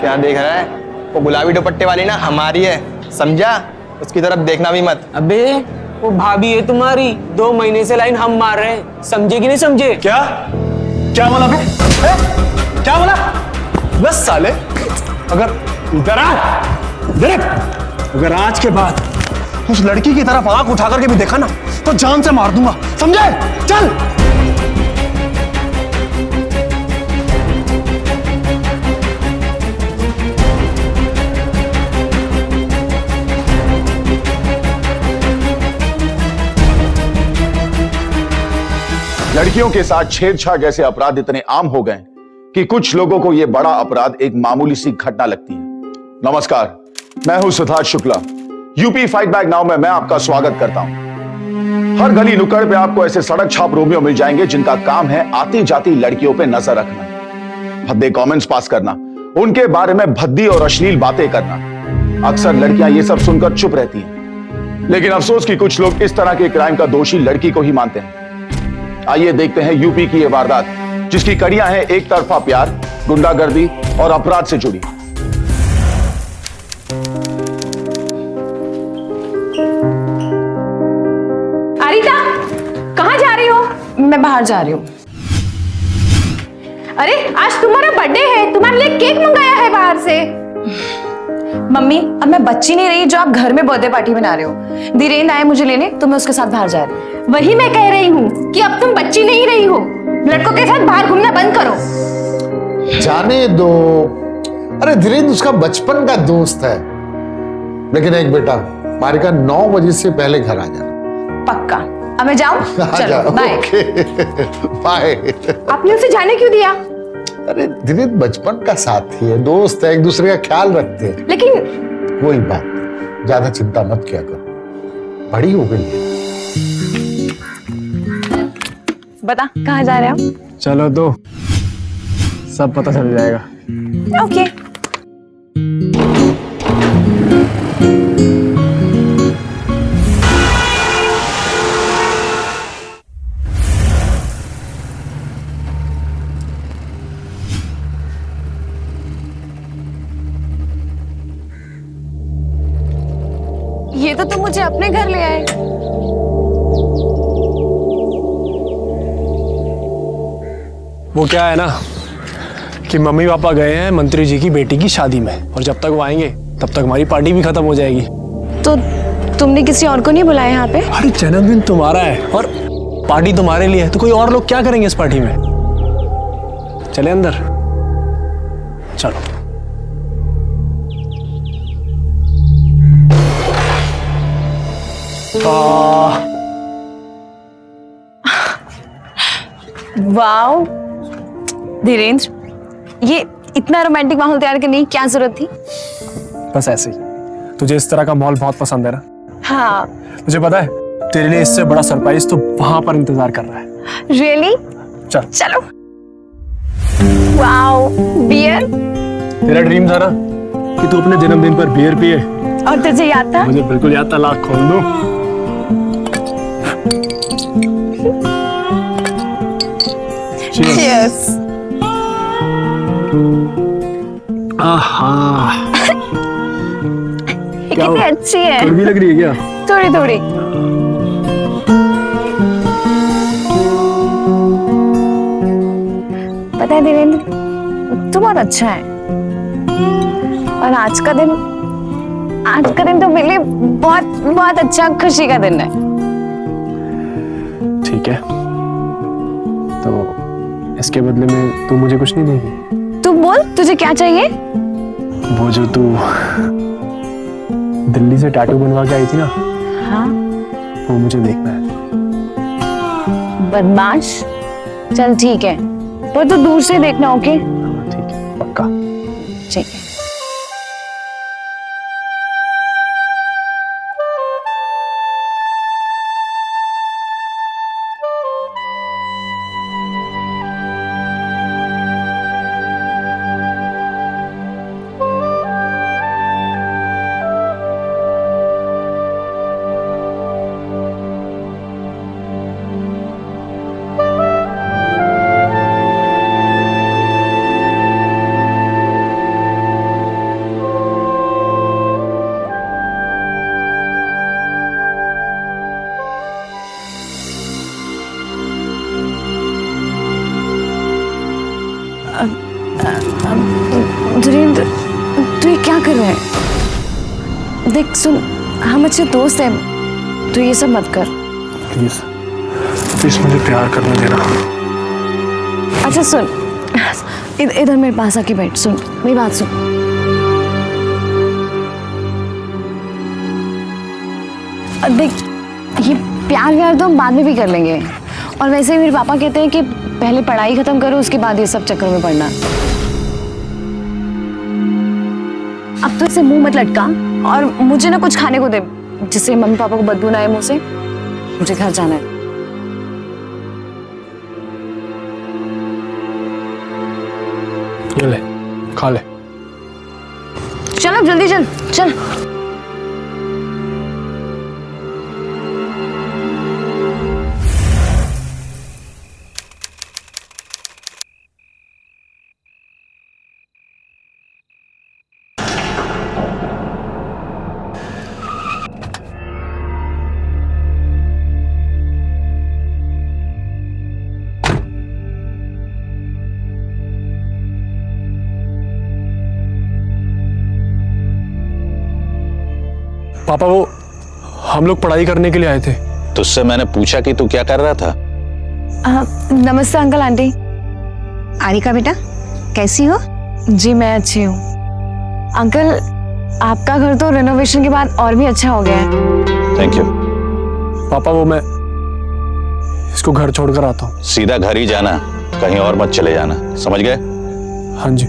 क्या देख रहा है? वो गुलाबी दुपट्टे वाली ना हमारी है, समझा? उसकी तरफ देखना भी मत। अबे वो भाभी है तुम्हारी, 2 महीने से लाइन हम मार रहे हैं, समझे कि नहीं समझे? क्या क्या बोला बे? क्या बोला? बस साले, अगर इधर आ, अगर आज के बाद उस लड़की की तरफ आंख उठा करके भी देखा ना तो जान से मार दूंगा, समझे? चल। लड़कियों के साथ छेड़छाड़ जैसे अपराध इतने आम हो गए कि कुछ लोगों को यह बड़ा अपराध एक मामूली सी घटना लगती है। नमस्कार, मैं हूं Siddharth Shukla. UP fight back now में मैं आपका स्वागत करता हूं। हर गली नुक्कड़ पे आपको ऐसे सड़क छाप रोमियो मिल जाएंगे जिनका काम है आती जाती लड़कियों पे नजर रखना, भद्दे कमेंट्स पास करना, उनके बारे में भद्दी और अश्लील बातें करना। अक्सर लड़कियां ये सब सुनकर चुप रहती हैं, लेकिन अफसोस कि कुछ लोग इस तरह के क्राइम का दोषी लड़की को ही मानते हैं। आइए देखते हैं यूपी की यह वारदात जिसकी कड़ियां हैं एक तरफा प्यार, गुंडागर्दी और अपराध से जुड़ी। अरीता, कहाँ जा रही हो? मैं बाहर जा रही हूँ। अरे आज तुम्हारा बर्थडे है, तुम्हारे लिए केक मंगाया है बाहर से। मम्मी, अब मैं बच्ची नहीं रही जो आप घर में बर्थडे पार्टी बना रहे हो। धीरेन्द्र आए मुझे लेने तो मैं उसके साथ बाहर जा रही हूँ। वही मैं कह रही हूँ कि अब तुम बच्ची नहीं रही हो, लड़कों के साथ बाहर घूमना बंद करो। जाने दो। अरे धीरेन्द्र उसका बचपन का दोस्त है। लेकिन एक बेटा, मारिका 9 बजे से पहले घर आ जाना। पक्का। अब मैं जाऊँ? चलो बाय। बाय। आपने उसे जाने क्यों दिया? अरे धीरेन्द्र बचपन का साथी है, दोस्त है, एक दूसरे का ख्याल रखते हैं। लेकिन कोई बात नहीं, ज्यादा चिंता मत किया करो, बड़ी हो गई है। बता कहाँ जा रहे हो? चलो तो सब पता चल जाएगा। ओके। ये तो तुम मुझे अपने घर ले आए। वो क्या है ना कि मम्मी पापा गए हैं मंत्री जी की बेटी की शादी में, और जब तक वो आएंगे तब तक हमारी पार्टी भी खत्म हो जाएगी। तो तुमने किसी और को नहीं बुलाया यहाँ पे? अरे जन्मदिन तुम्हारा है और पार्टी तुम्हारे लिए है, तो कोई और लोग क्या करेंगे इस पार्टी में? चले अंदर, चलो। वाओ धीरेन्द्र, ये इतना रोमांटिक माहौल तैयार करने की क्या जरूरत थी? बस ऐसे ही। तुझे इस तरह का माहौल बहुत पसंद है ना? हाँ। मुझे पता है तेरे लिए इससे बड़ा सरप्राइज तो वहां पर इंतजार कर रहा है। रियली? चल चलो। Wow, beer? तेरा ड्रीम था ना कि तू अपने जन्मदिन पर बियर पिए, और तुझे याद था? मुझे बिल्कुल याद था। लाख खोल दूं। Cheers. आहा, ये कितनी अच्छी है। कड़वी लग रही है क्या? थोड़ी थोड़ी। पता है धीरेन्द्र, तू बहुत अच्छा है, और आज का दिन तो मेरे लिए बहुत बहुत अच्छा खुशी का दिन है। ठीक है, तो इसके बदले में तू मुझे कुछ नहीं देगी? तू बोल, तुझे क्या चाहिए? वो जो तू दिल्ली से टैटू बनवा के आई थी ना, हाँ? वो मुझे देखना है। बदमाश, चल ठीक है, पर तू दूर से देखना। ओके? ठीक है, पक्का। ठीक है। धीरेन्द्र, तू ये क्या कर रहा है? देख सुन, हम अच्छे दोस्त हैं, तू ये सब मत कर। प्लीज प्लीज मुझे प्यार करने देना। अच्छा सुन, इधर मेरे पास आके बैठ, सुन मेरी बात सुन। देख, ये प्यार व्यार तो हम बाद में भी कर लेंगे, और वैसे ही मेरे पापा कहते हैं कि पहले पढ़ाई खत्म करो, उसके बाद ये सब चक्कर में पड़ना। अब तो इसे मुंह मत लटका, और मुझे ना कुछ खाने को दे, जिससे मम्मी पापा को बदबू ना आए मुंह से। मुझे घर जाना है। ये ले, खा ले। चल अब जल्दी चल चल। पापा, वो हम लोग पढ़ाई करने के लिए आए थे। तुझसे मैंने पूछा कि तू क्या कर रहा था। नमस्ते अंकल आंटी। आरिका बेटा, कैसी हो? जी मैं अच्छी हूँ। अंकल, आपका घर तो रेनोवेशन के बाद और भी अच्छा हो गया है। Thank you. पापा, वो मैं इसको घर छोड़कर आता हूँ। सीधा घर ही जाना, कहीं और मत चले जाना, समझ गए? हाँ जी।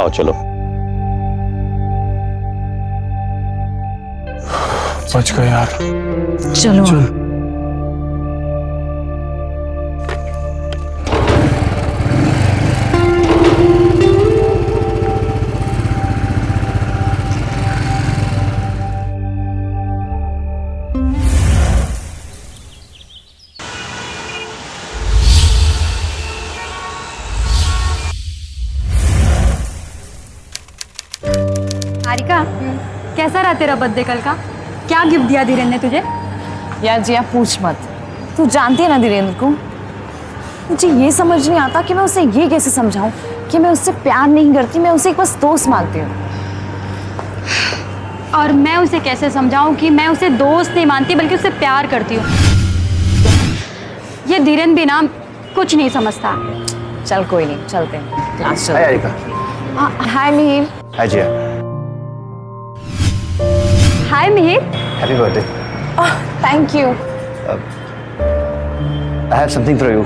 आओ चलो। बच गए यार। चलो चल। आरिका, कैसा रहा तेरा बर्थडे कल का? क्या गिफ्ट दिया धीरेन्द्र ने तुझे? यार जी, आप पूछ मत। तू जानती है ना धीरेन्द्र को, मुझे ये समझ नहीं आता कि मैं उसे ये कैसे समझाऊं कि मैं उससे प्यार नहीं करती, मैं उसे एक बस दोस्त मानती हूँ। और मैं उसे कैसे समझाऊं कि मैं उसे दोस्त नहीं मानती बल्कि उससे प्यार करती हूँ। ये धीरेन्द्र भी ना कुछ नहीं समझता। चल कोई नहीं, चलते हैं क्लास। चल। Hi Arika. Hi Mihir. Hi Jiya. Hi Mihir. Happy birthday. Thank you. I have something for you.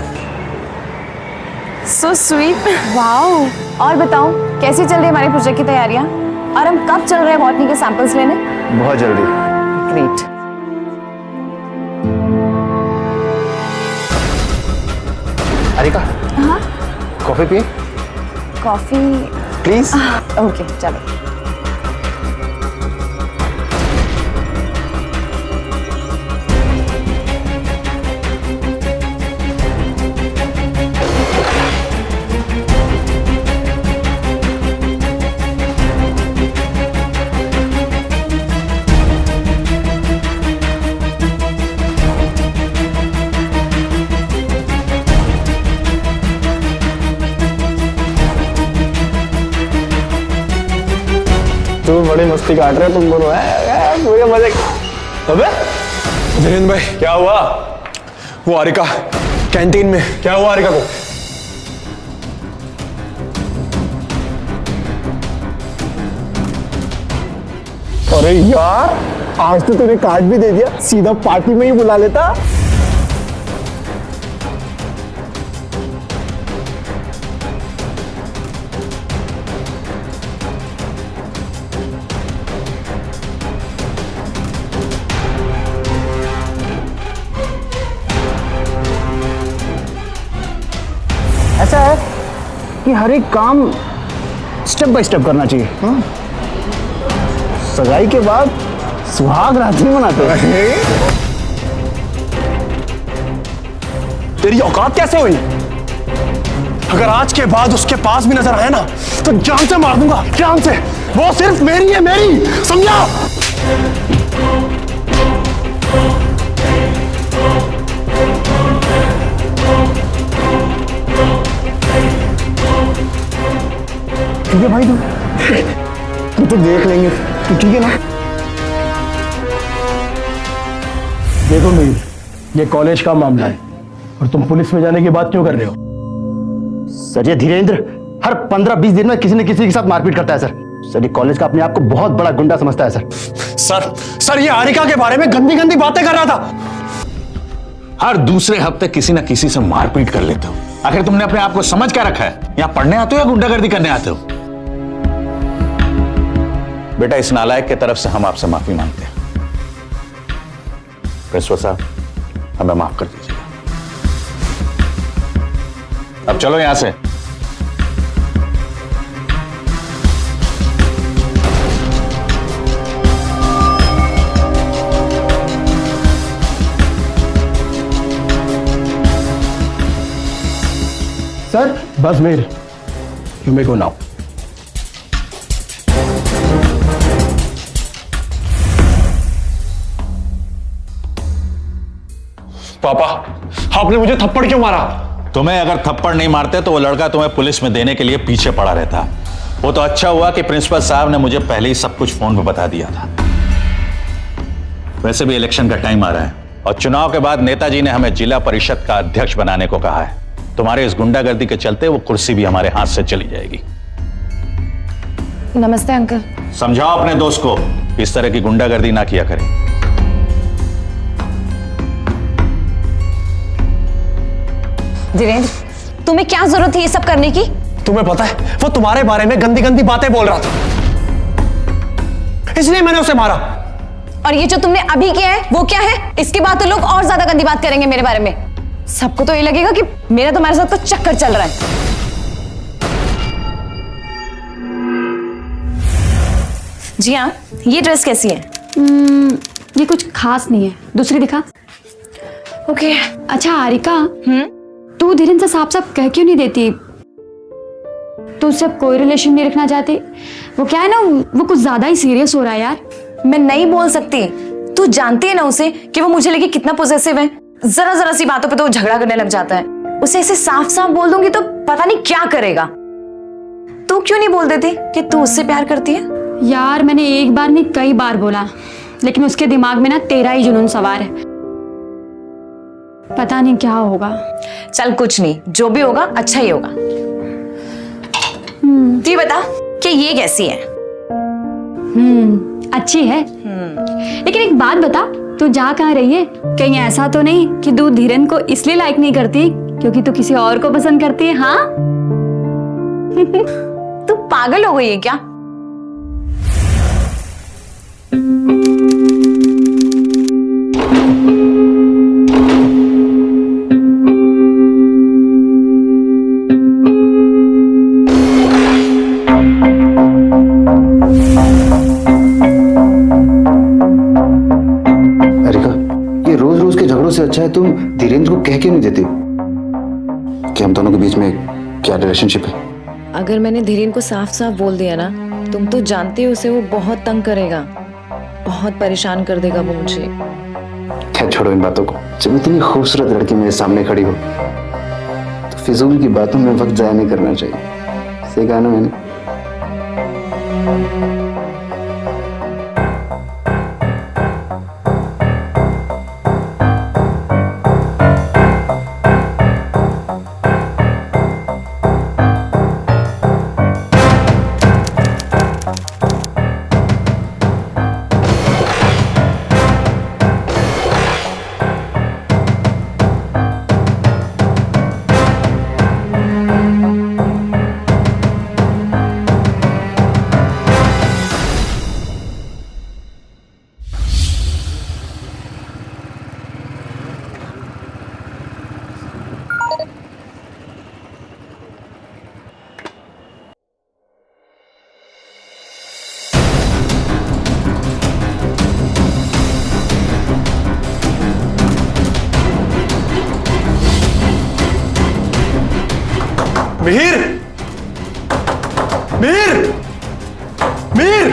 So sweet. Wow. और बताओ, कैसी चल रही है हमारे प्रोजेक्ट की तैयारियां, और हम कब चल रहे हैं बॉटनी के सैंपल्स लेने? बहुत जल्दी। ग्रेट। आरिका, हाँ कॉफी पिए कॉफी। प्लीज। ओके चलो। तुम बड़ी मस्ती काट रहे हो तुम दोनों। पूरे मजे। अबे धीरेन्द्र भाई, क्या हुआ? वो आरिका कैंटीन में, क्या हुआ आरिका को? अरे यार, आज तो तूने कार्ड भी दे दिया, सीधा पार्टी में ही बुला लेता। ऐसा है कि हर एक काम स्टेप बाय स्टेप करना चाहिए। सगाई के बाद सुहाग रात नहीं मनाते। तेरी औकात कैसे हुई? अगर आज के बाद उसके पास भी नजर आया ना तो जान से मार दूंगा, जान से। वो सिर्फ मेरी है, मेरी, समझा? ठीक है भाई तू तो देख लेंगे, तू ठीक है ना? देखो मीर, ये कॉलेज का मामला है और तुम पुलिस में जाने की बात क्यों कर रहे हो? सर ये धीरेन्द्र हर 15-20 दिन में किसी न किसी के साथ मारपीट करता है सर। सर ये कॉलेज का अपने आप को बहुत बड़ा गुंडा समझता है सर। सर ये हारिका के बारे में गंदी गंदी बातें कर रहा था। हर दूसरे हफ्ते किसी न किसी से मारपीट कर लेते हो। आखिर तुमने अपने आप को समझ क्या रखा है? यहाँ पढ़ने आते हो या गुंडागर्दी करने आते हो? बेटा इस नालायक के तरफ से हम आपसे माफी मांगते हैं। प्रिंसिपल साहब हमें माफ कर दीजिए। अब चलो यहां से। सर बस Mir, you may go now. पापा आपने मुझे थप्पड़ क्यों मारा? तुम्हें अगर थप्पड़ नहीं मारते तो वो लड़का तुम्हें पुलिस में देने के लिए पीछे पड़ा रहता। वो तो अच्छा हुआ कि प्रिंसिपल साहब ने मुझे पहले ही सब कुछ फोन पे बता दिया था। वैसे भी इलेक्शन का टाइम आ रहा है और चुनाव के बाद नेताजी ने हमें जिला परिषद का अध्यक्ष बनाने को कहा है। तुम्हारे इस गुंडागर्दी के चलते वो कुर्सी भी हमारे हाथ से चली जाएगी। नमस्ते अंकल। समझाओ अपने दोस्त को इस तरह की गुंडागर्दी ना किया करे। धीरेन्द्र, तुम्हें क्या जरूरत थी ये सब करने की? तुम्हें पता है वो तुम्हारे बारे में गंदी गंदी बातें बोल रहा था, इसलिए मैंने उसे मारा। और ये जो तुमने अभी किया है वो क्या है? इसके बाद तो लोग और ज्यादा गंदी बात करेंगे मेरे बारे में। सबको तो ये लगेगा कि मेरा तुम्हारे साथ कुछ चक्कर चल रहा है। जी हाँ, ये ड्रेस कैसी है? ये कुछ खास नहीं है, दूसरी दिखा। ओके। अच्छा हारिका, तू धीरेन्द्र से साफ साफ कह क्यों नहीं देती? तू उससे कोई रिलेशन नहीं रखना चाहती? वो क्या है ना, वो कुछ ज्यादा ही सीरियस हो रहा है यार। मैं नहीं बोल सकती। तू जानती है ना उसे कि वो मुझे लेके कितना पॉसेसिव है। जरा जरा सी बातों पे तो वो झगड़ा करने लग जाता है। उसे ऐसे साफ साफ बोल दूंगी तो पता नहीं क्या करेगा। तू क्यों नहीं बोल देती कि तू उससे प्यार करती है? यार मैंने एक बार नहीं कई बार बोला, लेकिन उसके दिमाग में ना तेरा ही जुनून सवार है। पता नहीं क्या होगा। चल कुछ नहीं, जो भी होगा अच्छा ही होगा। तू बता कि ये कैसी है? अच्छी है। लेकिन एक बात बता, तू जा कहाँ रही है? कहीं ऐसा तो नहीं कि तू धीरेन्द्र को इसलिए लाइक नहीं करती क्योंकि तू किसी और को पसंद करती है? हाँ तू पागल हो गई है क्या? से अच्छा है तुम धीरेन्द्र को कह क्यों नहीं देती कि हम दोनों के बीच में क्या रिलेशनशिप है? अगर मैंने धीरेन्द्र को साफ साफ बोल दिया ना, तुम तो जानते हो उसे वो बहुत तंग करेगा, बहुत परेशान कर देगा वो मुझे। खैर छोड़ो इन बातों को। जब इतनी खूबसूरत लड़की मेरे सामने खड़ी हो तो फिजूल की बातों में वक्त जाया नहीं करना चाहिए। सही कहा ना मैंने? मीर, मीर, मीर,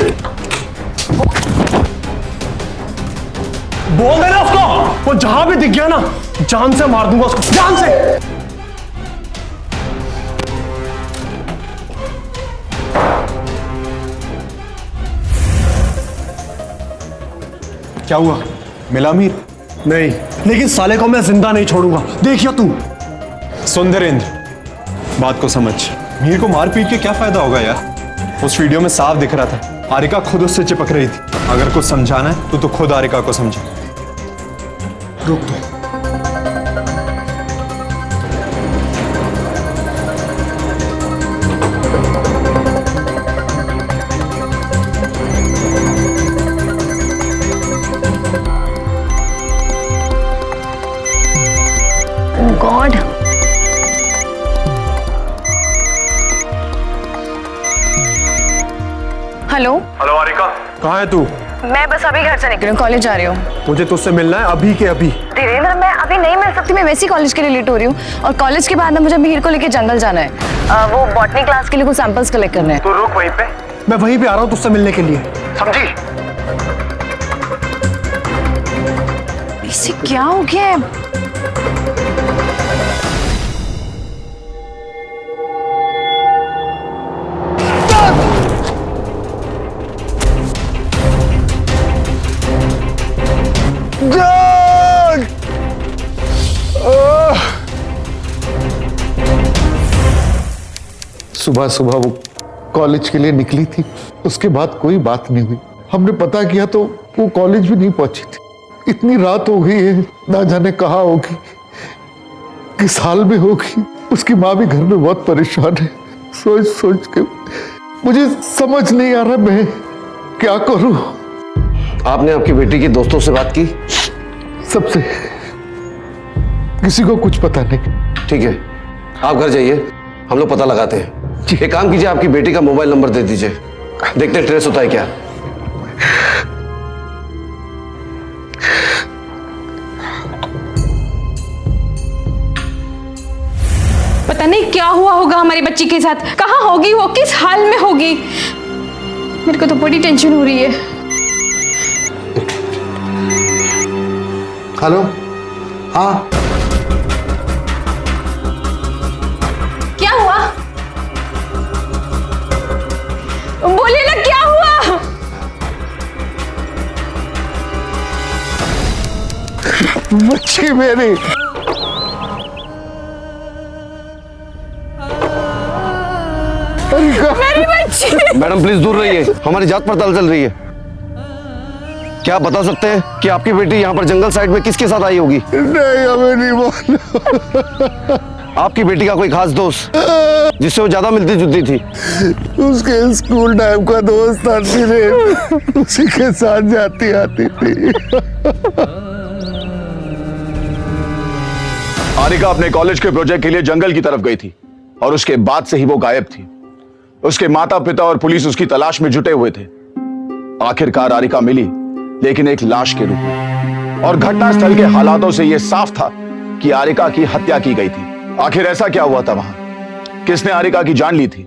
बोल देना उसको। वो जहां भी दिख गया ना, जान से मार दूंगा उसको, जान से। क्या हुआ? मिला मीर? नहीं, लेकिन साले को मैं जिंदा नहीं छोड़ूंगा। देखियो तू। सुन धीरेन्द्र, बात को समझ। मीर को मार पीट के क्या फायदा होगा यार? उस वीडियो में साफ दिख रहा था आरिका खुद उससे चिपक रही थी। अगर कुछ समझाना है तो खुद आरिका को समझा। रुक तू। God, hello. हेलो आरिका, कहाँ है तू? मैं बस अभी घर से निकली हूँ, कॉलेज जा रही हूँ। मुझे तुझसे मिलना है अभी के अभी। धीरेन्द्र, मैं अभी नहीं मिल सकती, मैं वैसे ही कॉलेज के लिए लेट हो रही हूँ और कॉलेज के बाद ना मुझे मिहिर को लेके जंगल जाना है। वो बॉटनी क्लास के लिए कुछ सैंपल्स कलेक्ट करने हैं। तू रुक वहीं पे, मैं वहीं पे आ रहा हूँ तुझसे मिलने के लिए, समझी? इसे क्या हो गया है? सुबह सुबह वो कॉलेज के लिए निकली थी, उसके बाद कोई बात नहीं हुई। हमने पता किया तो वो कॉलेज भी नहीं पहुंची थी। इतनी रात हो गई है, ना जाने कहाँ होगी, किस हाल में होगी। उसकी माँ भी घर में बहुत परेशान है। सोच सोच के मुझे समझ नहीं आ रहा मैं क्या करूं। आपने आपकी बेटी के दोस्तों से बात की? सबसे, किसी को कुछ पता नहीं। ठीक है, आप घर जाइए, हम लोग पता लगाते हैं। एक काम कीजिए, आपकी बेटी का मोबाइल नंबर दे दीजिए, देखते हैं ट्रेस होता है क्या। पता नहीं क्या हुआ होगा हमारी बच्ची के साथ, कहाँ होगी वो, किस हाल में होगी। मेरे को तो बड़ी टेंशन हो रही है। हेलो, हाँ क्या हुआ? बोलिए ना, क्या हुआ? बच्ची मेरी। मेरी बच्ची। मैडम प्लीज दूर रहिए, हमारी जांच पड़ताल चल रही है। क्या आप बता सकते हैं कि आपकी बेटी यहाँ पर जंगल साइड में किसके साथ आई होगी? नहीं, हमें नहीं मालूम। आपकी बेटी का कोई खास दोस्त जिससे वो ज्यादा मिलती जुलती थी? उसके स्कूल टाइम का दोस्त था धीरेन्द्र, उसी के साथ जाती आती थी। आरिका अपने कॉलेज के प्रोजेक्ट के लिए जंगल की तरफ गई थी और उसके बाद से ही वो गायब थी। उसके माता पिता और पुलिस उसकी तलाश में जुटे हुए थे। आखिरकार आरिका मिली, लेकिन एक लाश के रूप में, और घटनास्थल के हालातों से यह साफ था कि आरिका की हत्या की गई थी। आखिर ऐसा क्या हुआ था वहां? किसने आरिका की जान ली थी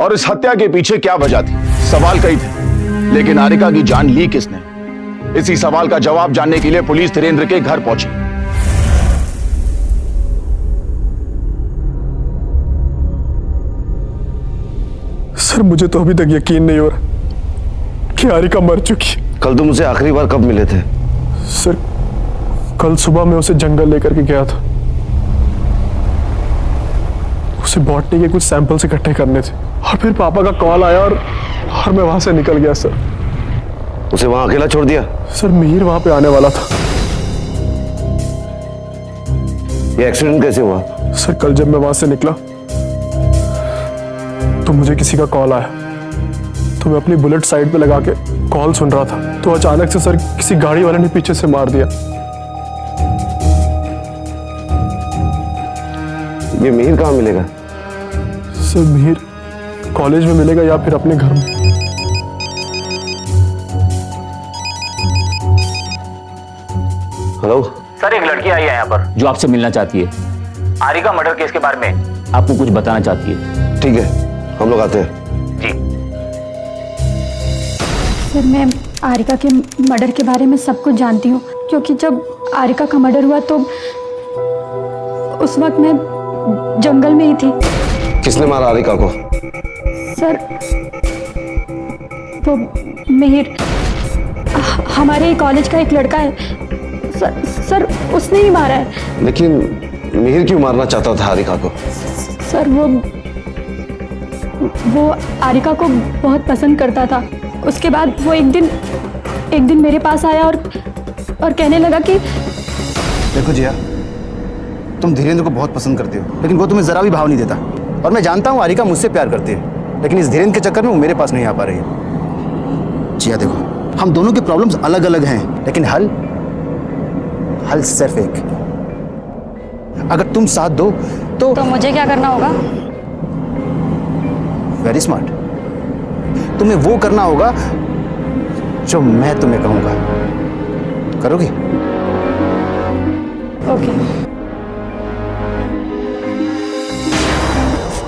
और इस हत्या के पीछे क्या वजह थी? सवाल कई थे, लेकिन आरिका की जान ली किसने? इसी सवाल का जवाब जानने के लिए पुलिस धीरेन्द्र के घर पहुंची। सर, मुझे तो अभी तक यकीन नहीं हो रहा कि आरिका मर चुकी। कल तुम उसे आखिरी बार कब मिले थे? सर, कल सुबह मैं उसे जंगल लेकर के गया था। उसे बॉटनी के कुछ सैंपल्स इकट्ठे करने थे और फिर पापा का कॉल आया और मैं वहां से निकल गया सर। उसे वहां अकेला छोड़ दिया? सर, मिहिर वहां पे आने वाला था। ये एक्सीडेंट कैसे हुआ? सर, कल जब मैं वहां से निकला तो मुझे किसी का कॉल आया, तो मैं अपनी बुलेट साइड पे लगा के कॉल सुन रहा था, तो अचानक से सर किसी गाड़ी वाले ने पीछे से मार दिया। ये मिहिर कहाँ मिलेगा? सर, मिहिर कॉलेज में मिलेगा या फिर अपने घर में। हेलो सर, एक लड़की आई है यहाँ पर जो आपसे मिलना चाहती है। आरिका मर्डर केस के बारे में आपको कुछ बताना चाहती है। ठीक है, हम लोग आते हैं। जी सर, मैं आरिका के मर्डर के बारे में सब कुछ जानती हूँ, क्योंकि जब आरिका का मर्डर हुआ तो उस वक्त मैं जंगल में ही थी। किसने मारा आरिका को? सर वो मिहिर हमारे कॉलेज का एक लड़का है सर उसने ही मारा है। लेकिन मिहिर क्यों मारना चाहता था आरिका को? सर वो आरिका को बहुत पसंद करता था। उसके बाद वो एक दिन मेरे पास आया और कहने लगा कि देखो जिया, तुम धीरेन्द्र को बहुत पसंद करते हो, लेकिन वो तुम्हें जरा भी भाव नहीं देता। और मैं जानता हूँ आरिका मुझसे प्यार करती है, लेकिन इस धीरेन्द्र के चक्कर में वो मेरे पास नहीं आ पा रही है। जिया देखो, हम दोनों के प्रॉब्लम्स अलग अलग हैं, लेकिन हल सिर्फ एक। अगर तुम साथ दो तो मुझे क्या करना होगा? Very smart. तुम्हें वो करना होगा जो मैं तुम्हें कहूंगा। करोगे? ओके।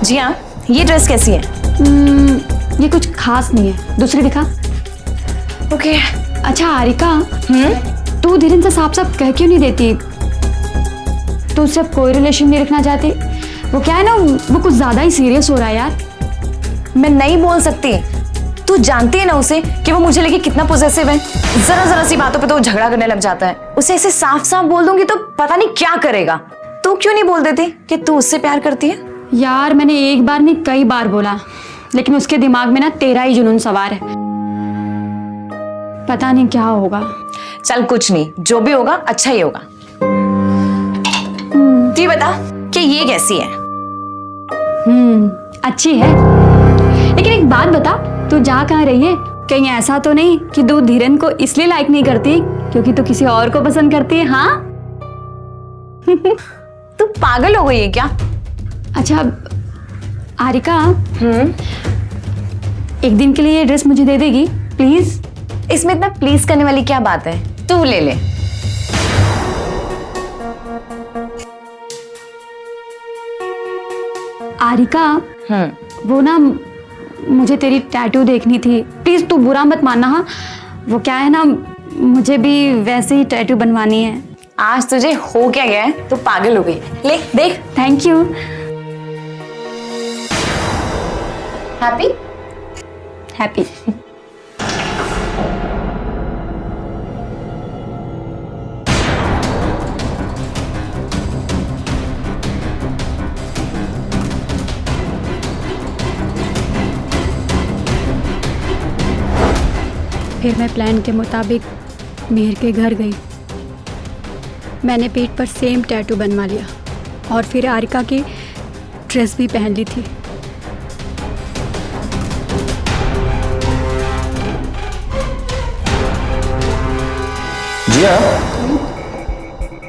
जी हाँ, ये ड्रेस कैसी है? ये कुछ खास नहीं है, दूसरी दिखा। ओके। अच्छा आरिका, तू धीरेन्द्र से साफ साफ कह क्यों नहीं देती? तू उससे कोई रिलेशन नहीं रखना चाहती? वो क्या है ना, वो कुछ ज्यादा ही सीरियस हो रहा है यार। मैं नहीं बोल सकती। तू जानती है ना उसे कि वो मुझे लेके कितना पॉसेसिव है। जरा सी बातों पे तो वो झगड़ा करने लग जाता है। उसे ऐसे साफ साफ बोल दूंगी तो पता नहीं क्या करेगा। तू क्यों नहीं बोल देती कि तू उससे प्यार करती है? यार मैंने एक बार नहीं कई बार बोला, लेकिन उसके दिमाग में ना तेरा ही जुनून सवार है। पता नहीं क्या होगा। चल कुछ नहीं, जो भी होगा अच्छा ही होगा। तू बता कि ये कैसी है? अच्छी है, लेकिन एक बात बता, तू जा कहाँ रही है? कहीं ऐसा तो नहीं कि तू धीरेन्द्र को इसलिए लाइक नहीं करती क्योंकि तू किसी और को पसंद करती है? हाँ तू पागल हो गई है क्या? अच्छा आरिका, एक दिन के लिए ये ड्रेस मुझे दे देगी प्लीज? इसमें इतना प्लीज करने वाली क्या बात है? तू ले ले। आरिका, वो ना मुझे तेरी टैटू देखनी थी, प्लीज तू बुरा मत मानना। हाँ, वो क्या है ना, मुझे भी वैसे ही टैटू बनवानी है। आज तुझे हो क्या गया है? तू पागल हो गई। ले देख। Thank you. हैप्पी? हैप्पी। फिर मैं प्लान के मुताबिक मिहिर के घर गई। मैंने पीठ पर सेम टैटू बनवा लिया और फिर आरिका की ड्रेस भी पहन ली थी। जिया,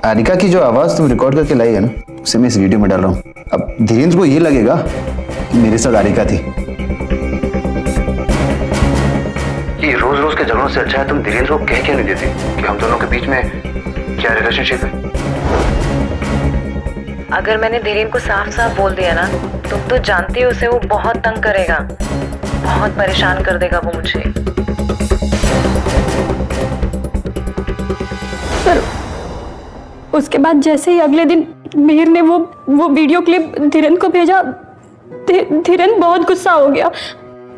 आरिका की जो आवाज तुम रिकॉर्ड करके लाई है ना, उसे मैं इस वीडियो में डाल रहा हूँ। अब धीरेन्द्र को ये लगेगा कि मेरे साथ आरिका थी। ये रोज रोज के झगड़ों से अच्छा है तुम धीरेन्द्र को कह क्यों नहीं देती कि हम दोनों के बीच में क्या रिलेशनशिप है? अगर मैंने धीरेन्द्र को साफ साफ बोल दिया ना, तुम तो जानती हो उसे वो बहुत तंग करेगा, बहुत परेशान कर देगा वो मुझे। सर उसके बाद जैसे ही अगले दिन मिहिर ने वो वीडियो क्लिप धीरेन्द्र को भेजा, धीरेन्द्र बहुत गुस्सा हो गया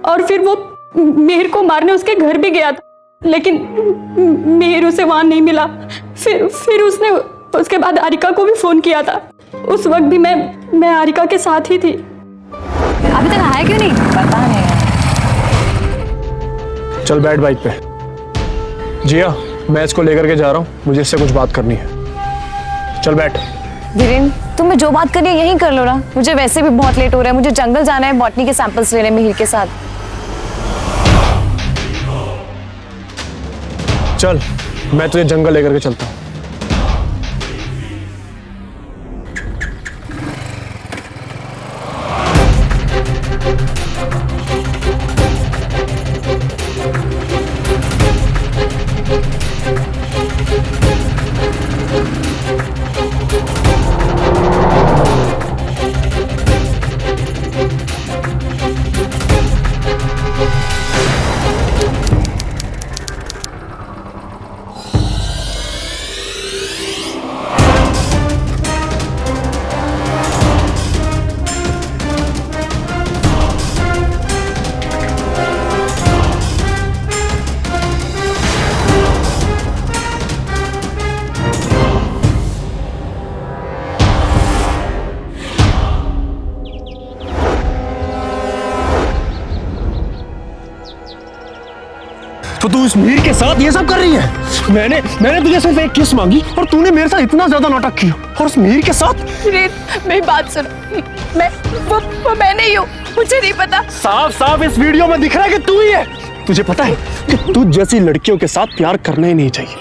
और फिर वो मिहिर को मारने उसके घर भी गया था, लेकिन मिहिर उसे वहां नहीं मिला। फिर उसने उसके बाद आरिका को भी फोन किया था। उस वक्त भी मैं आरिका के साथ ही थी। अभी तक आया क्यों नहीं? पता नहीं। चल बैठ बाइक पे। जिया, मैं इसको लेकर के जा रहा हूँ, मुझे इससे कुछ बात करनी है। चल बैठ। धीरेन्द्र, तुम्हें जो बात करनी है यही कर लो ना। मुझे वैसे भी बहुत लेट हो रहा है, मुझे जंगल जाना है बॉटनी के सैंपल्स लेने मिहिर के साथ। चल, मैं तुझे जंगल लेकर के चलता हूँ। तो तू इस मीर के साथ ये सब कर रही है? मैंने तुझे सिर्फ एक किस मांगी और तूने मेरे साथ इतना ज्यादा नाटक किया, और उस मीर के साथ। मेरी बात सुन, वो मैं नहीं हूँ, मुझे नहीं पता। साफ साफ इस वीडियो में दिख रहा है कि तू ही है। तुझे पता है कि तू जैसी लड़कियों के साथ प्यार करना ही नहीं चाहिए।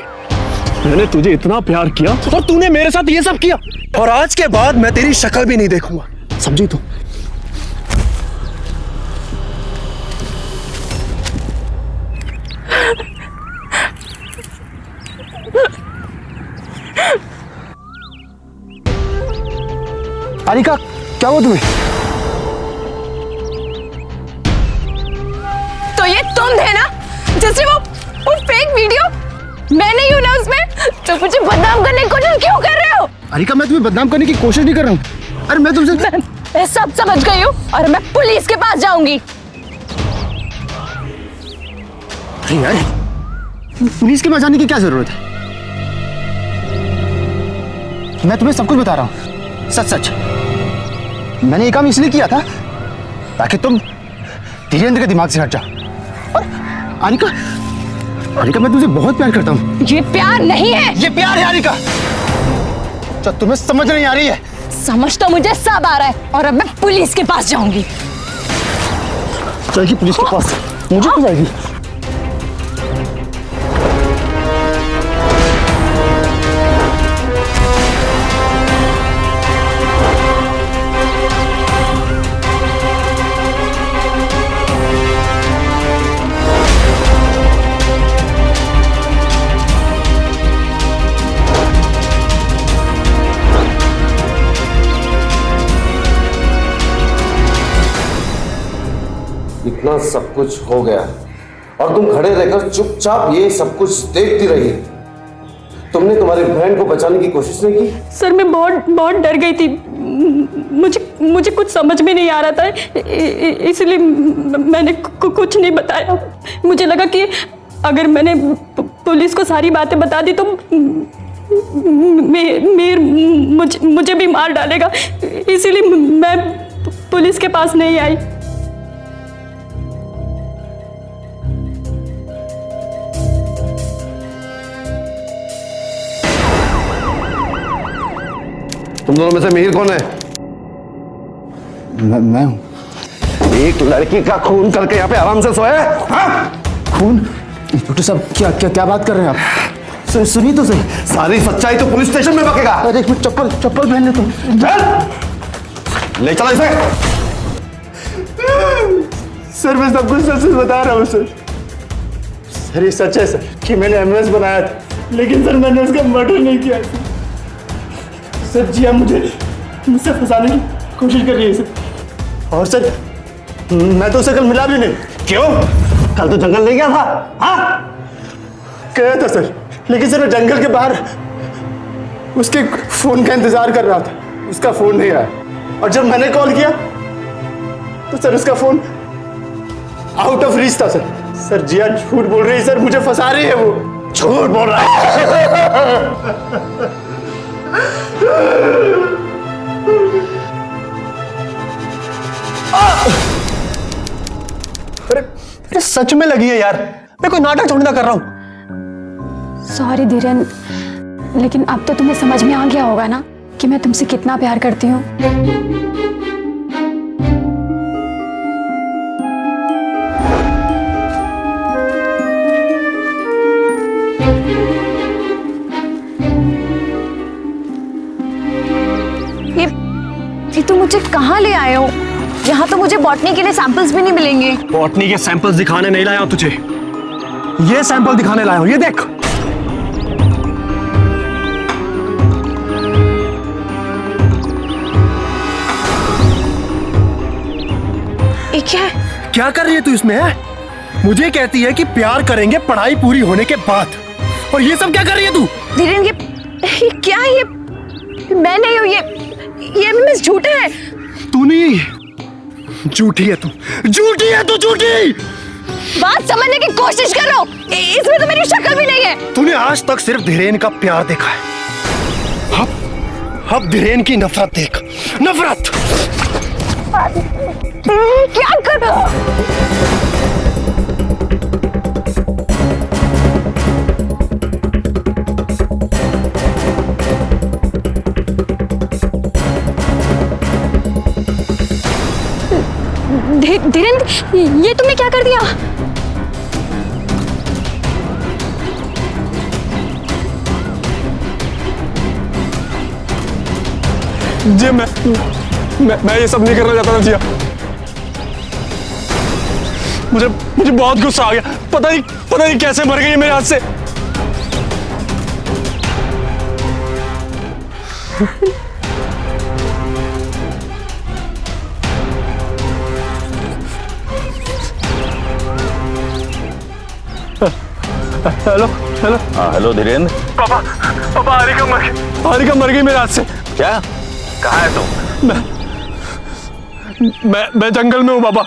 मैंने तुझे इतना प्यार किया और तूने मेरे साथ ये सब किया, और आज के बाद मैं तेरी शक्ल भी नहीं देखूंगा, समझी तू? आरिका, क्या हुआ तुम्हें? तो ये तुम थे ना जिसने वो फेक वीडियो, मैं नहीं हूं ना उसमें, तो मुझे बदनाम करने की कोशिश क्यों कर रहे हो? आरिका, मैं तुम्हें बदनाम करने की कोशिश नहीं कर रहा हूँ। अरे मैं तुमसे मैं सब समझ गई हूँ और मैं पुलिस के पास जाऊंगी। अरे यार, पुलिस के पास जाने की क्या जरूरत है? मैं तुम्हें सब कुछ बता रहा हूँ, सच सच। मैंने ये काम इसलिए किया था ताकि तुम धीरेन्द्र के दिमाग से हट जाओ। और आनिका, आनिका, मैं तुझे बहुत प्यार करता हूँ। ये प्यार नहीं है। ये प्यार है आनिका, जो तुम्हें समझ नहीं आ रही है। समझ तो मुझे सब आ रहा है, और अब मैं पुलिस के पास जाऊंगी। चलेगी पुलिस के पास? मुझे क्यों जाएगी? इतना सब कुछ हो गया और तुम खड़े रहकर चुपचाप ये सब कुछ देखती रही। तुमने तुम्हारी बहन को बचाने की कोशिश नहीं की? सर, मैं बहुत डर गई थी। मुझे कुछ समझ में नहीं आ रहा था, इसलिए मैंने कुछ नहीं बताया। मुझे लगा कि अगर मैंने पुलिस को सारी बातें बता दी तो मुझे भी मार डालेगा, इसीलिए मैं पुलिस के पास नहीं आई। तुम दोनों में से मिहिर कौन है? मैं हूँ। एक लड़की का खून करके यहाँ पे आराम से सोया है? हाँ? खून? छोटे साहब, क्या बात कर रहे हैं आप? सुनिए तो सही। सारी सच्चाई तो पुलिस स्टेशन में बकेगा। अरे एक मिनट, चप्पल पहन ले तुम। चल ले चला इसे। सर, मैं सब कुछ सच बता रहा हूँ सर। ये सच है सर कि मैंने एमएस बनाया था, लेकिन सर मैंने उसका मर्डर नहीं किया सर। जिया मुझसे फंसाने की कोशिश कर रही है सर। और सर, मैं तो उसे कल मिला भी नहीं। क्यों? कल तो जंगल नहीं गया था? हाँ? गया था सर, लेकिन सर मैं जंगल के बाहर उसके फोन का इंतजार कर रहा था। उसका फोन नहीं आया, और जब मैंने कॉल किया तो सर उसका फोन आउट ऑफ रीच था सर। सर जिया झूठ बोल रही है सर, मुझे फंसा रही है वो। झूठ बोल रहा है? अरे सच में लगी है यार, मैं कोई नाटक थोड़ी ना कर रहा हूं। सॉरी धीरेन, लेकिन अब तो तुम्हें समझ में आ गया होगा ना कि मैं तुमसे कितना प्यार करती हूँ। ये तुम मुझे कहाँ ले आए हो? यहाँ तो मुझे बॉटनी के लिए सैंपल्स भी नहीं मिलेंगे। बॉटनी के सैंपल्स दिखाने नहीं लाया हूं तुझे, ये सैंपल दिखाने लाया हूं। ये देख। ये क्या है? क्या कर रही है तू इसमें? है मुझे कहती है कि प्यार करेंगे पढ़ाई पूरी होने के बाद, और ये सब क्या कर रही है तू? धीरेन, ये क्या है? ये मैं नहीं हूँ, ये मिस झूठे है। तू नहीं, झूठी है तू, झूठी है तू, झूठी। बात समझने की कोशिश करो, इसमें तो मेरी शक्ल भी नहीं है। तूने आज तक सिर्फ धीरेन का प्यार देखा है, अब धीरेन की नफरत देख। नफरत। क्या करो? धीरेन्द्र, ये तुमने क्या कर दिया? जी मैं ये सब नहीं करना चाहता था जिया। मुझे बहुत गुस्सा आ गया। पता नहीं कैसे मर गई मेरे हाथ से। Hello hello. हाँ हेलो धीरेन्द्र। पापा हारिका मर गई मेरे हाथ से। क्या? कहाँ है तू? मैं जंगल में हूँ पापा।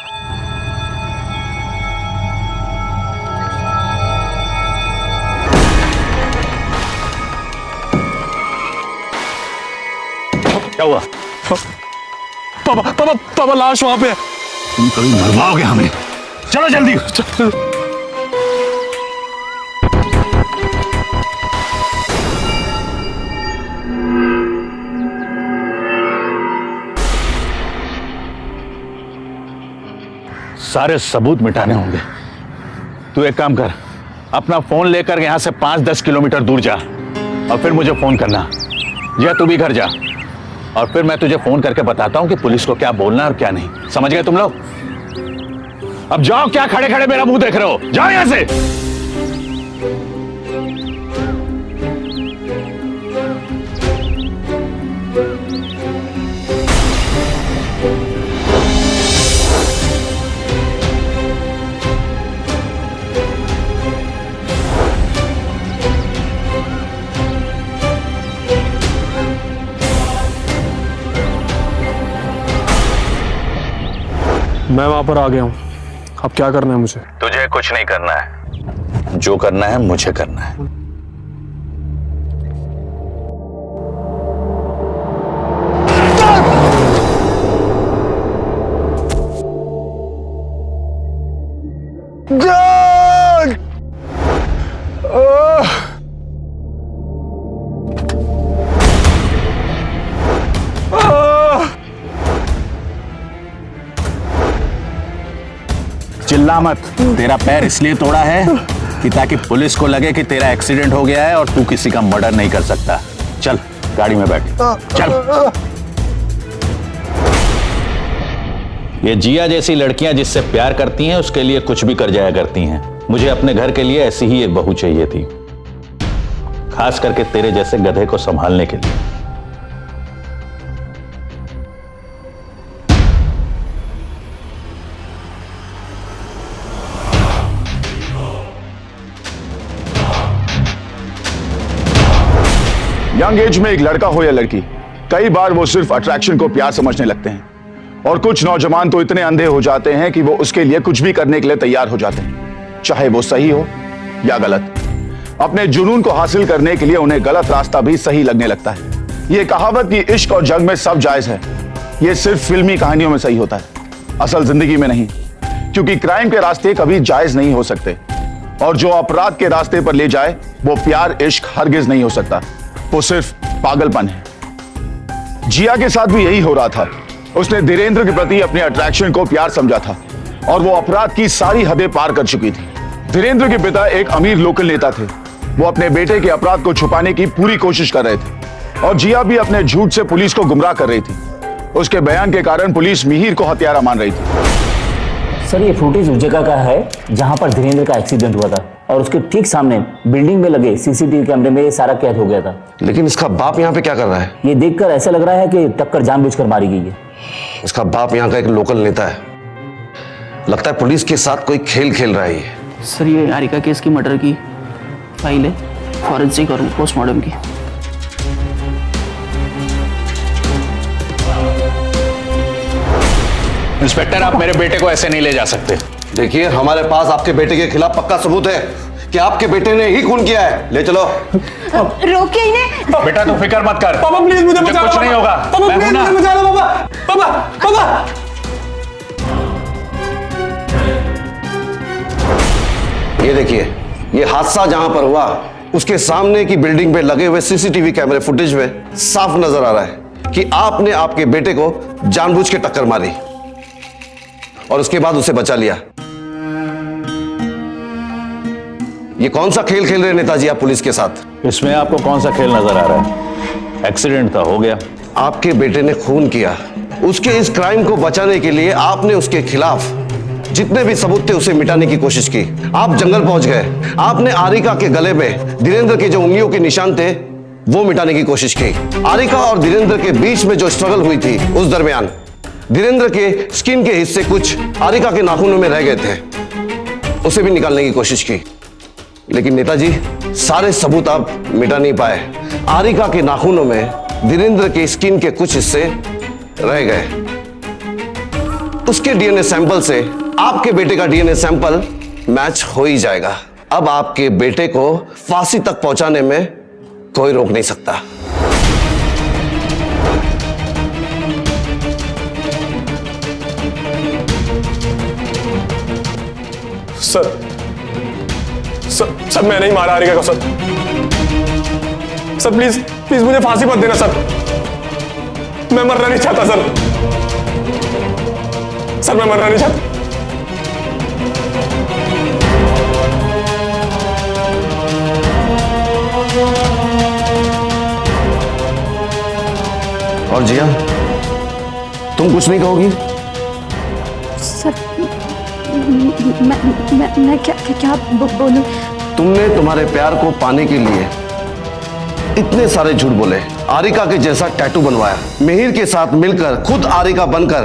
क्या हुआ? पापा लाश वहां पे है। तुम कभी मरवाओगे हमें। चलो जल्दी। सारे सबूत मिटाने होंगे। तू एक काम कर, अपना फोन लेकर यहां से 5-10 किलोमीटर दूर जा और फिर मुझे फोन करना। या तू भी घर जा और फिर मैं तुझे फोन करके बताता हूं कि पुलिस को क्या बोलना और क्या नहीं। समझ गए तुम लोग? अब जाओ, क्या खड़े खड़े मेरा मुंह देख रहे हो? जाओ यहां से। मैं वहां पर आ गया हूं। अब क्या करना है मुझे? तुझे कुछ नहीं करना है, जो करना है मुझे करना है। चिल्ला मत। तेरा पैर इसलिए तोड़ा है कि ताकि पुलिस को लगे कि तेरा एक्सीडेंट हो गया है और तू किसी का मर्डर नहीं कर सकता। चल गाड़ी में बैठ। चल। ये जिया जैसी लड़कियां जिससे प्यार करती हैं उसके लिए कुछ भी कर जाया करती हैं। मुझे अपने घर के लिए ऐसी ही एक बहू चाहिए थी, खास करके तेरे जैसे गधे को संभालने के लिए। यंग एज में एक लड़का हो या लड़की, कई बार वो सिर्फ अट्रैक्शन को प्यार समझने लगते हैं और कुछ नौजवान तो इतने अंधे हो जाते हैं कि वो उसके लिए कुछ भी करने के लिए तैयार हो जाते हैं, चाहे वो सही हो या गलत। अपने जुनून को हासिल करने के लिए उन्हें गलत रास्ता भी सही लगने लगता है। ये कहावत कि इश्क और जंग में सब जायज है, ये सिर्फ फिल्मी कहानियों में सही होता है, असल जिंदगी में नहीं। क्योंकि क्राइम के रास्ते कभी जायज नहीं हो सकते और जो अपराध के रास्ते पर ले जाए वो प्यार इश्क हरगिज नहीं हो सकता, वो सिर्फ पागलपन है। जिया के साथ भी यही हो रहा था। उसने धीरेन्द्र के प्रति अपने अट्रैक्शन को प्यार समझा था और वो अपराध की सारी हदें पार कर चुकी थी। धीरेन्द्र के पिता एक अमीर लोकल नेता थे। वो अपने बेटे के अपराध को छुपाने की पूरी कोशिश कर रहे थे और जिया भी अपने झूठ से पुलिस को गुमराह कर रही थी। उसके बयान के कारण पुलिस मिहिर को हत्यारा मान रही थी। सर ये फुटेज उस जगह का है जहां पर धीरेन्द्र का एक्सीडेंट हुआ था और उसके ठीक सामने बिल्डिंग में लगे सीसीटीवी कैमरे में ये सारा कैद हो गया था। लेकिन इसका बाप यहाँ पे क्या कर रहा है? ये देखकर ऐसा लग रहा है कि टक्कर जानबूझकर मारी गई है। इसका बाप यहाँ का एक लोकल नेता है, लगता है पुलिस के साथ कोई खेल खेल रहा है ये। सर ये हारिका केस की मर्डर की फाइल है, फॉरेंसिक और पोस्टमार्टम की। इंस्पेक्टर आप मेरे बेटे को ऐसे नहीं ले जा सकते। देखिए हमारे पास आपके बेटे के खिलाफ पक्का सबूत है कि आपके बेटे ने ही खून किया है। ले चलो। रोकिए इन्हें। बेटा तू फिक्र मत कर। पापा प्लीज मुझे तुझे बचा लो। कुछ नहीं होगा। पापा मैं हूं प्लीज ना। मुझे बचा लो। पापा पापा ये देखिए, ये हादसा जहां पर हुआ उसके सामने की बिल्डिंग पे लगे हुए सीसीटीवी कैमरे फुटेज में साफ नजर आ रहा है कि आपने आपके बेटे को जानबूझ के टक्कर मारी। और उसके बाद उसे बचा लिया। ये कौन सा खेल खेल रहे हैं नेताजी आप पुलिस के साथ? इसमें आपको कौन सा खेल नजर आ रहा है? एक्सीडेंट था, हो गया। आपके बेटे ने खून किया, उसके इस क्राइम को बचाने के लिए आपने उसके खिलाफ जितने भी सबूत थे उसे मिटाने की कोशिश की। आप जंगल पहुंच गए, आपने आरिका के गले में धीरेंद्र के जो उंगलियों के निशान थे वो मिटाने की कोशिश की। आरिका और धीरेंद्र के बीच में जो स्ट्रगल हुई थी उस दरमियान धीरेंद्र के स्किन के हिस्से कुछ आरिका के नाखूनों में रह गए थे, उसे भी निकालने की कोशिश की। लेकिन नेताजी, सारे सबूत आप मिटा नहीं पाए। आरिका के नाखूनों में धीरेंद्र के स्किन के कुछ हिस्से रह गए। उसके डीएनए सैंपल से आपके बेटे का डीएनए सैंपल मैच हो ही जाएगा। अब आपके बेटे को फांसी तक पहुंचाने में कोई रोक नहीं सकता। सर मैं नहीं मारा आरिका को सर। सर प्लीज प्लीज मुझे फांसी मत देना सर, मैं मरना नहीं चाहता सर। सर मैं मरना नहीं चाहता। और जिया, तुम कुछ नहीं कहोगी? सर मैं क्या बोलूं? तुमने तुम्हारे प्यार को पाने के लिए इतने सारे झूठ बोले, आरिका के जैसा टैटू बनवाया, मिहिर के साथ मिलकर खुद आरिका बनकर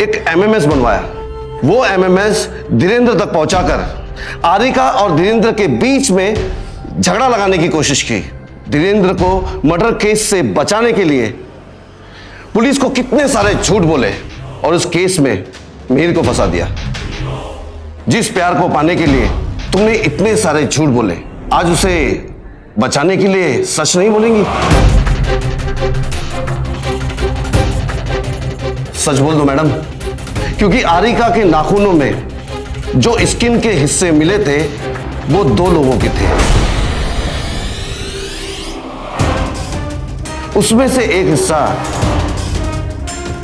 एक एमएमएस बनवाया, वो एमएमएस धीरेंद्र तक पहुंचाकर आरिका और धीरेंद्र के बीच में झगड़ा लगाने की कोशिश की। धीरेंद्र को मर्डर केस से बचाने के लिए पुलिस को कितने सारे झूठ बोले और उस केस में मिहिर को फंसा दिया। जिस प्यार को पाने के लिए तुमने इतने सारे झूठ बोले, आज उसे बचाने के लिए सच नहीं बोलेंगी? सच बोल दो मैडम, क्योंकि आरिका के नाखूनों में जो स्किन के हिस्से मिले थे वो 2 लोगों के थे। उसमें से एक हिस्सा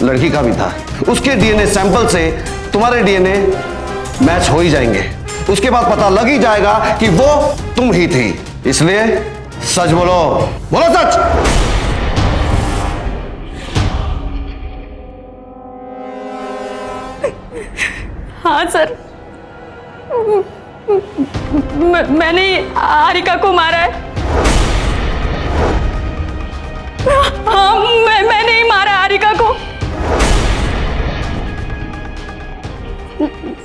लड़की का भी था। उसके डीएनए सैंपल से तुम्हारे डीएनए मैच हो ही जाएंगे। उसके बाद पता लग ही जाएगा कि वो तुम ही थी। इसलिए सच बोलो, बोलो सच। हाँ सर, मैंने आरिका को मारा है। हाँ, मैंने ही मारा आरिका को।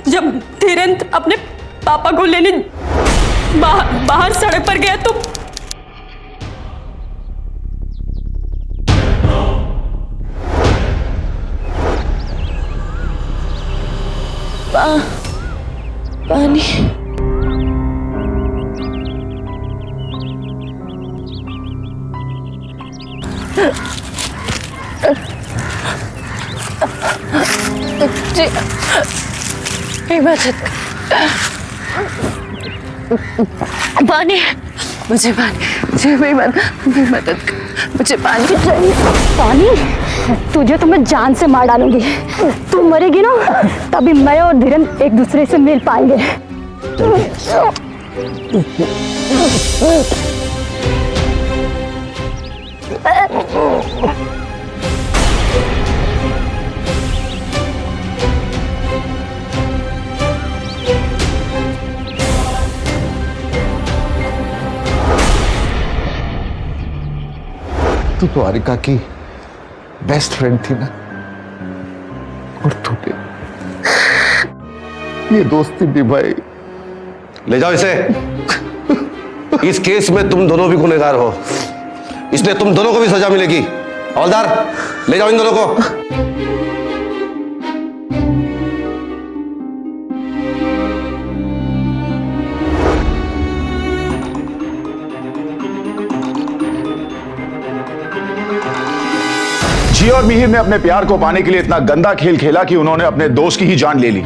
जब धीरेंद्र अपने पापा को लेने बाहर सड़क पर गया तो पानी। पानी, मुझे पानी, मुझे मदद, मुझे पानी चाहिए। पानी? तुझे तो मैं जान से मार डालूंगी। तू मरेगी ना, तभी मैं और धीरेंद्र एक दूसरे से मिल पाएंगे। तू तो आरिका की बेस्ट फ्रेंड थी ना, और तूने ये दोस्ती निभाई। ले जाओ इसे। इस केस में तुम दोनों भी गुनहगार हो, इसलिए तुम दोनों को भी सजा मिलेगी। हवलदार, ले जाओ इन दोनों को। जिया और मिहिर ने अपने प्यार को पाने के लिए इतना गंदा खेल खेला कि उन्होंने अपने दोस्त की ही जान ले ली।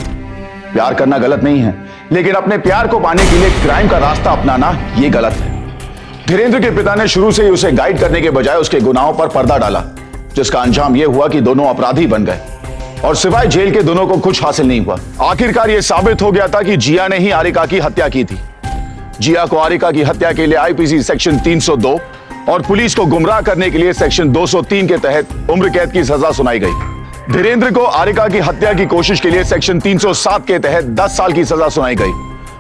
प्यार करना गलत नहीं है, लेकिन अपने प्यार को पाने के लिए क्राइम का रास्ता अपनाना यह गलत है। धीरेंद्र के पिता ने शुरू से ही उसे गाइड करने के बजाय उसके गुनाहों पर पर्दा डाला, जिसका अंजाम यह हुआ कि दोनों अपराधी बन गए। और सिवाय जेल के दोनों को कुछ हासिल नहीं हुआ। आखिरकार यह साबित हो गया था कि जिया ने ही आरिका की हत्या की थी। जिया को आरिका की हत्या के लिए आईपीसी सेक्शन 302 और पुलिस को गुमराह करने के लिए सेक्शन 203 के तहत उम्र कैद की सजा सुनाई गई। धीरेन्द्र को आरिका की हत्या की कोशिश के लिए सेक्शन 307 के तहत 10 साल की सजा सुनाई गई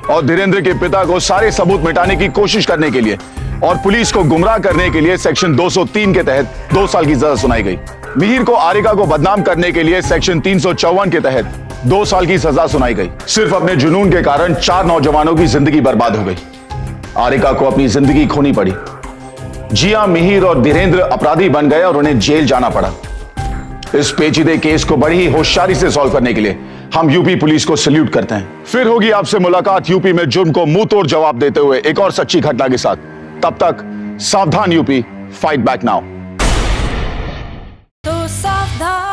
और धीरेन्द्र के पिता को सारे सबूत मिटाने की कोशिश करने के लिए और पुलिस को गुमराह करने के लिए सेक्शन 203 के तहत 2 साल की सजा सुनाई गई। मिहिर को आरिका को बदनाम करने के लिए सेक्शन 354 के तहत 2 साल की सजा सुनाई गई। सिर्फ अपने जुनून के कारण 4 नौजवानों की जिंदगी बर्बाद हो गई। आरिका को अपनी जिंदगी खोनी पड़ी। जिया, मिहिर और धीरेन्द्र अपराधी बन गए और उन्हें जेल जाना पड़ा। इस पेचीदे केस को बड़ी ही होशियारी से सॉल्व करने के लिए हम यूपी पुलिस को सैल्यूट करते हैं। फिर होगी आपसे मुलाकात यूपी में जुर्म को मुंह तोड़ जवाब देते हुए एक और सच्ची घटना के साथ। तब तक सावधान यूपी, फाइट बैक नाउ। तो सावधान।